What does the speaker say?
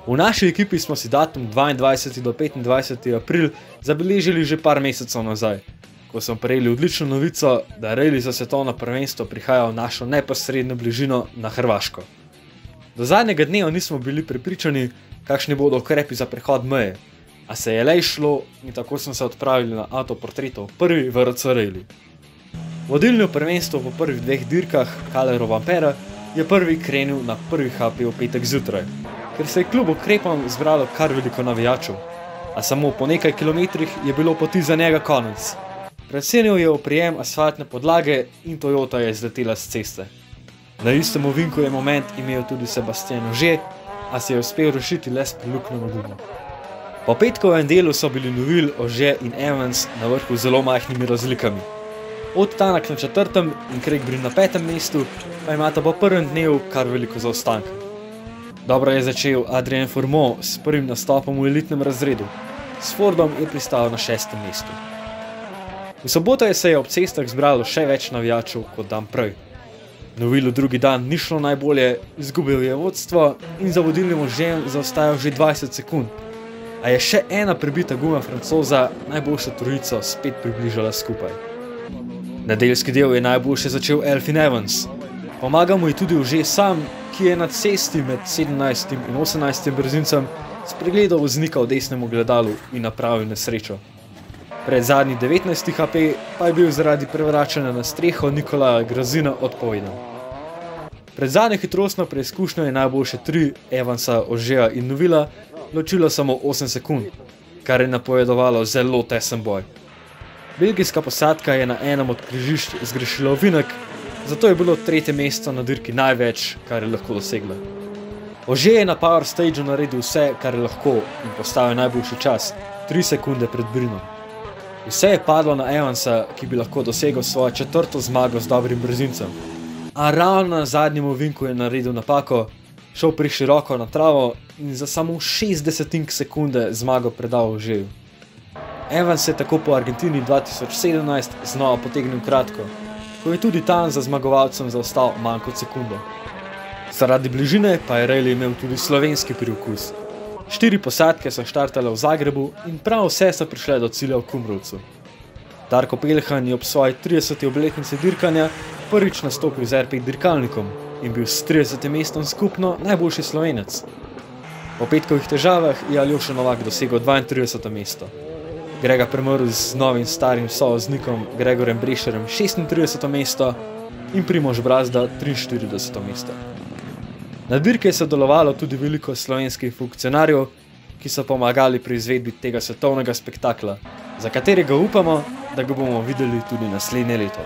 V naši ekipi smo si datum 22. do 25. april zabeležili že par mesecev nazaj, ko smo prejeli odlično novico, da rally za svetovno prvenstvo prihaja v našo neposredno bližino na Hrvaško. Do zadnjega dneva nismo bili prepričani, kakšni bodo ukrepi za prehod meje, a se je le šlo in tako smo se odpravili na avtoportretov prvi VRC rally. Vodilni v prvenstvu po prvih dveh dirkah, Calero Vampera, je prvi krenil na prvi HP v petek zjutraj, ker se je kljub ukrepom zbralo kar veliko navijačev, a samo po nekaj kilometrih je bilo poti za njega konec. Presenil je oprijem asfaltne podlage in Toyota je zletela s ceste. Na istem ovinku je moment imel tudi Sebastian Ogier, a se je uspel rešiti le s preluknjeno gumo. Po petkovem delu so bili Neuville, Ogier in Evans na vrhu z zelo majhnimi razlikami. Od Tanak na 4. in Craig na 5. mestu pa imata po prvem dnevu kar veliko zaostanka. Dobro je začel Adrien Fourmont s prvim nastopom v elitnem razredu, s Fordom je pristal na 6. mestu. V soboto se je ob cestah zbralo še več navijačev kot dan prej. Neuville drugi dan ni šlo najbolje, izgubil je vodstvo in za vodilnim Ogierjem zaostajal že 20 sekund, a je še ena prebita guma Francoza najboljšo trojico spet približala skupaj. Nedeljski del je najboljše začel Elfyn Evans. Pomagal mu je tudi Ogier sam, ki je na cesti med 17. in 18. brzincem spregledal voznika v desnem ogledalu in napravil nesrečo. Pred zadnji 19. HP pa je bil zaradi prevračanja na streho Nikolaja Grazina odpovedan. Pred zadnjo hitrostno preizkušnjo je najboljše 3 Evansa, Ogierja in Neuvilla ločilo samo 8 sekund, kar je napovedovalo zelo tesen boj. Belgijska posadka je na enem od križišč zgrešila ovinek, zato je bilo 3. mesto na dirki največ, kar je lahko dosegla. Ogier je na Power Stageu naredil vse, kar je lahko in postavil najboljši čas, 3 sekunde pred Brinom. Vse je padlo na Evansa, ki bi lahko dosegel svojo 4. zmago z dobrim brzincem, a ravno na zadnjem ovinku je naredil napako, šel preširoko na travo in za samo 60 sekunde zmago predal Ogierju. Evans je tako po Argentini 2017 znova potegnil kratko, ko je tudi tam za zmagovalcem zaostal manj kot sekundo. Zaradi bližine pa je rally imel tudi slovenski priokus. 4 posadke so štartale v Zagrebu in prav vse so prišle do cilja v Kumrovcu. Darko Peljhan je ob svoji 30. obletnici dirkanja prvič nastopil z R5 dirkalnikom in bil s 30. mestom skupno najboljši Slovenec. Po petkovih težavah je Aljoša Novak dosegel 32. mesto. Grega Premrl z novim starim sovoznikom Gregorjem Brešerjem 36. mesto in Primož Brazda 43. mesto. Na dirki je sodelovalo tudi veliko slovenskih funkcionarjev, ki so pomagali pri izvedbi tega svetovnega spektakla, za katerega upamo, da ga bomo videli tudi naslednje leto.